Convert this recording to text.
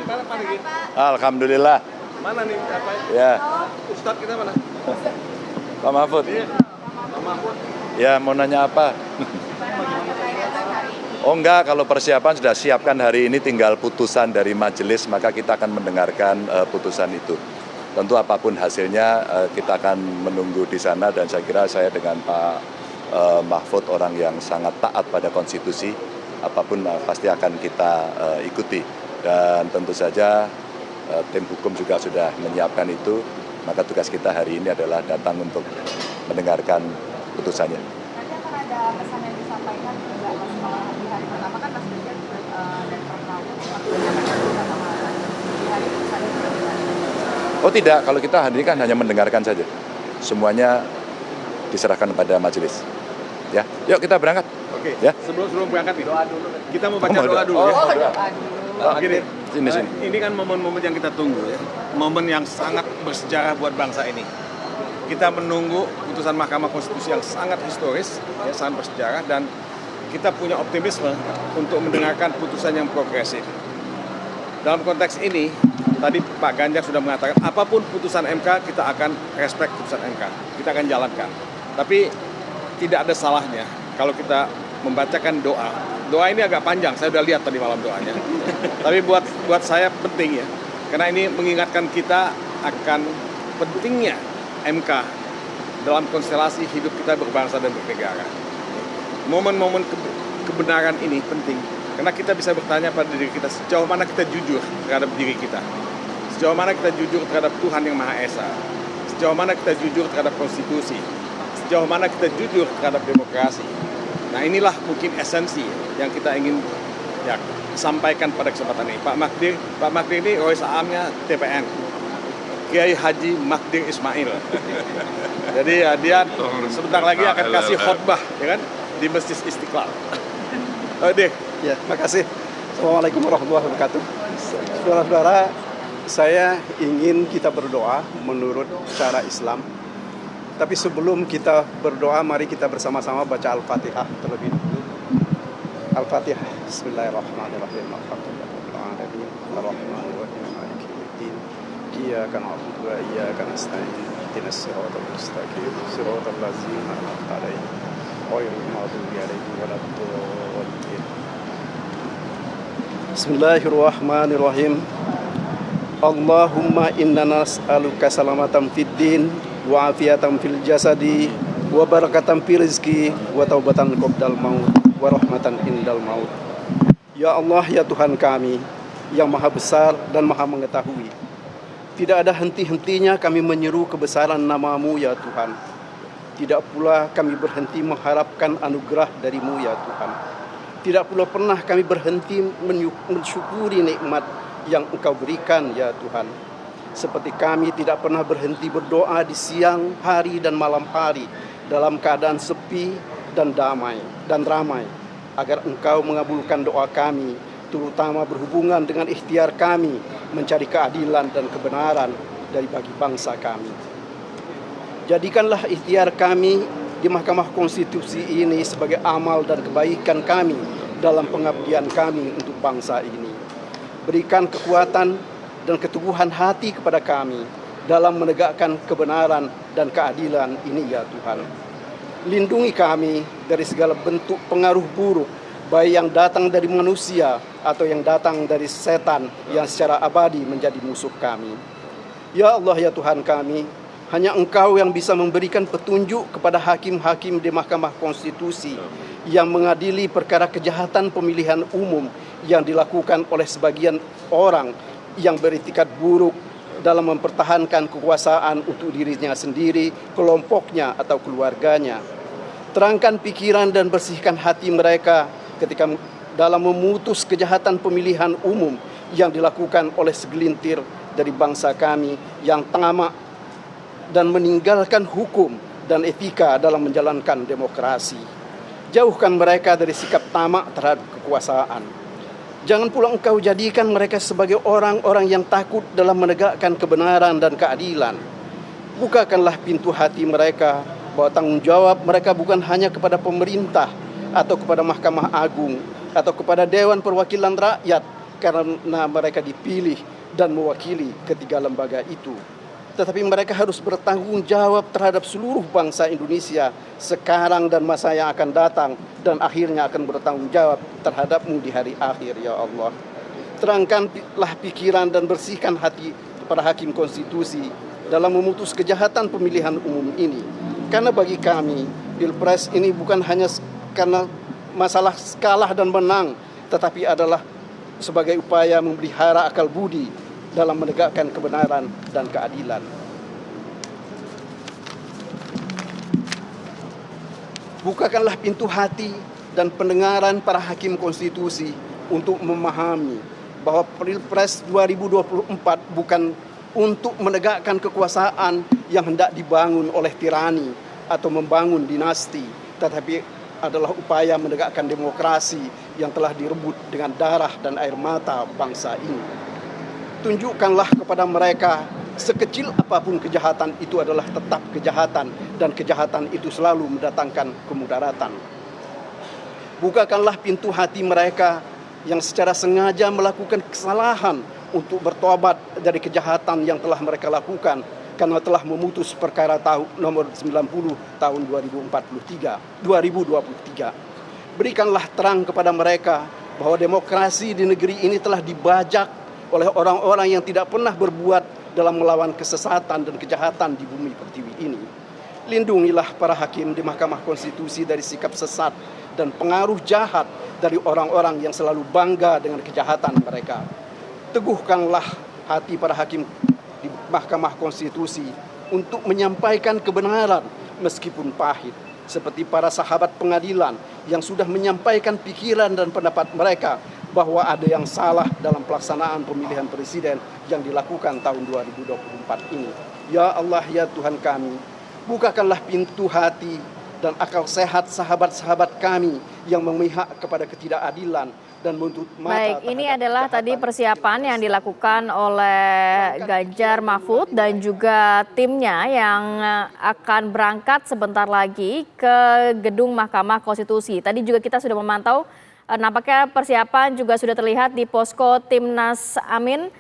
gimana Pak Niki? Alhamdulillah. Mana nih apa? Ya, Ustadz kita mana? Pak Mahfud. Iya. Pak Mahfud. Ya, mau nanya apa? Oh enggak, kalau persiapan sudah siapkan hari ini, tinggal putusan dari majelis, maka kita akan mendengarkan putusan itu. Tentu apapun hasilnya kita akan menunggu di sana, dan saya kira saya dengan Pak Mahfud orang yang sangat taat pada konstitusi, apapun pasti akan kita ikuti. Dan tentu saja tim hukum juga sudah menyiapkan itu, maka tugas kita hari ini adalah datang untuk mendengarkan putusannya. Nanti akan ada pesan yang disampaikan juga di hari pertama kan Mas Ganjar dan Prof. Mahfud di hari putusan itu. Oh tidak, kalau kita hari ini kan hanya mendengarkan saja. Semuanya diserahkan kepada majelis. Ya, yuk kita berangkat. Oke. Ya. Sebelum berangkat nih. Doa dulu. Kita mau baca Oh, doa dulu ya. doa. Gini, Sini. ini kan momen-momen yang kita tunggu ya. Momen yang sangat bersejarah buat bangsa ini. Kita menunggu putusan Mahkamah Konstitusi yang sangat historis, ya, sangat bersejarah, dan kita punya optimisme untuk mendengarkan putusan yang progresif. Dalam konteks ini, tadi Pak Ganjar sudah mengatakan, apapun putusan MK, kita akan respect putusan MK. Kita akan jalankan. Tapi tidak ada salahnya kalau kita membacakan doa. Doa ini agak panjang, saya sudah lihat tadi malam doanya. Tapi buat saya penting ya, karena ini mengingatkan kita akan pentingnya MK dalam konstelasi hidup kita berbangsa dan bernegara. Momen-momen kebenaran ini penting, karena kita bisa bertanya pada diri kita, sejauh mana kita jujur terhadap diri kita, sejauh mana kita jujur terhadap Tuhan yang Maha Esa, sejauh mana kita jujur terhadap konstitusi, sejauh mana kita jujur terhadap demokrasi. Nah, inilah mungkin esensi yang kita ingin ya, sampaikan pada kesempatan ini. Pak Magdir ini Rois Aamnya TPN, Kiai Haji Magdir Ismail. Jadi ya, dia sebentar lagi akan kasih khotbah, ya kan, di Masjid Istiqlal. Deh. Ya, makasih. Assalamualaikum warahmatullahi wabarakatuh. Saudara-saudara, saya ingin kita berdoa menurut cara Islam. Tapi sebelum kita berdoa, mari kita bersama-sama baca Al-Fatihah terlebih dahulu. Al-Fatihah. Bismillahirrahmanirrahim. Alhamdulillahirrahmanirrahim. Ar-Rahmanirrahim. Maliki yaumiddin. Iyyaka na'budu wa iyyaka nasta'in. Ihdinas siratal mustaqim. Siratal ladzina an'amta 'alaihim ghairil maghdubi 'alaihim waladdallin. Bismillahirrahmanirrahim. Allahumma inna nas'aluka salamatan fid din wa afiatan fil jasadi wa barakatan fil rizki wa taubatan qabdal maut wa rahmatan indal maut. Ya Allah, ya Tuhan kami yang maha besar dan maha mengetahui, tidak ada henti-hentinya kami menyeru kebesaran nama-Mu ya Tuhan. Tidak pula kami berhenti mengharapkan anugerah dari-Mu ya Tuhan. Tidak pula pernah kami berhenti mensyukuri nikmat yang Engkau berikan ya Tuhan. Seperti kami tidak pernah berhenti berdoa di siang hari dan malam hari dalam keadaan sepi dan damai dan ramai, agar Engkau mengabulkan doa kami, terutama berhubungan dengan ikhtiar kami mencari keadilan dan kebenaran dari bagi bangsa kami. Jadikanlah ikhtiar kami di Mahkamah Konstitusi ini sebagai amal dan kebaikan kami dalam pengabdian kami untuk bangsa ini. Berikan kekuatan dan keteguhan hati kepada kami dalam menegakkan kebenaran dan keadilan ini ya Tuhan. Lindungi kami dari segala bentuk pengaruh buruk, baik yang datang dari manusia atau yang datang dari setan yang secara abadi menjadi musuh kami. Ya Allah, ya Tuhan kami, hanya Engkau yang bisa memberikan petunjuk kepada hakim-hakim di Mahkamah Konstitusi yang mengadili perkara kejahatan pemilihan umum yang dilakukan oleh sebagian orang yang beritikat buruk dalam mempertahankan kekuasaan untuk dirinya sendiri, kelompoknya atau keluarganya. Terangkan pikiran dan bersihkan hati mereka ketika dalam memutus kejahatan pemilihan umum yang dilakukan oleh segelintir dari bangsa kami yang tamak dan meninggalkan hukum dan etika dalam menjalankan demokrasi. Jauhkan mereka dari sikap tamak terhadap kekuasaan. Jangan pula Engkau jadikan mereka sebagai orang-orang yang takut dalam menegakkan kebenaran dan keadilan. Bukakanlah pintu hati mereka bahwa tanggung jawab mereka bukan hanya kepada pemerintah atau kepada Mahkamah Agung atau kepada Dewan Perwakilan Rakyat, karena mereka dipilih dan mewakili ketiga lembaga itu. Tetapi mereka harus bertanggung jawab terhadap seluruh bangsa Indonesia sekarang dan masa yang akan datang, dan akhirnya akan bertanggung jawab terhadapmu di hari akhir, ya Allah. Terangkanlah pikiran dan bersihkan hati para hakim konstitusi dalam memutus kejahatan pemilihan umum ini. Karena bagi kami, Pilpres ini bukan hanya karena masalah kalah dan menang, tetapi adalah sebagai upaya memelihara akal budi dalam menegakkan kebenaran dan keadilan. Bukakanlah pintu hati dan pendengaran para hakim konstitusi untuk memahami bahwa Pilpres 2024 bukan untuk menegakkan kekuasaan yang hendak dibangun oleh tirani atau membangun dinasti, tetapi adalah upaya menegakkan demokrasi yang telah direbut dengan darah dan air mata bangsa ini. Tunjukkanlah kepada mereka, sekecil apapun kejahatan itu adalah tetap kejahatan, dan kejahatan itu selalu mendatangkan kemudaratan. Bukakanlah pintu hati mereka yang secara sengaja melakukan kesalahan untuk bertobat dari kejahatan yang telah mereka lakukan karena telah memutus perkara nomor 90 tahun 2023. Berikanlah terang kepada mereka bahwa demokrasi di negeri ini telah dibajak oleh orang-orang yang tidak pernah berbuat dalam melawan kesesatan dan kejahatan di bumi pertiwi ini. Lindungilah para hakim di Mahkamah Konstitusi dari sikap sesat dan pengaruh jahat dari orang-orang yang selalu bangga dengan kejahatan mereka. Teguhkanlah hati para hakim di Mahkamah Konstitusi untuk menyampaikan kebenaran meskipun pahit, seperti para sahabat pengadilan yang sudah menyampaikan pikiran dan pendapat mereka bahwa ada yang salah dalam pelaksanaan pemilihan presiden yang dilakukan tahun 2024 ini. Ya Allah, ya Tuhan kami, bukakanlah pintu hati dan akal sehat sahabat-sahabat kami yang memihak kepada ketidakadilan dan menutup mata. Baik, ini adalah tadi persiapan yang dilakukan oleh Ganjar Mahfud dan juga timnya yang akan berangkat sebentar lagi ke gedung Mahkamah Konstitusi. Tadi juga kita sudah memantau, nampaknya persiapan juga sudah terlihat di posko Timnas Amin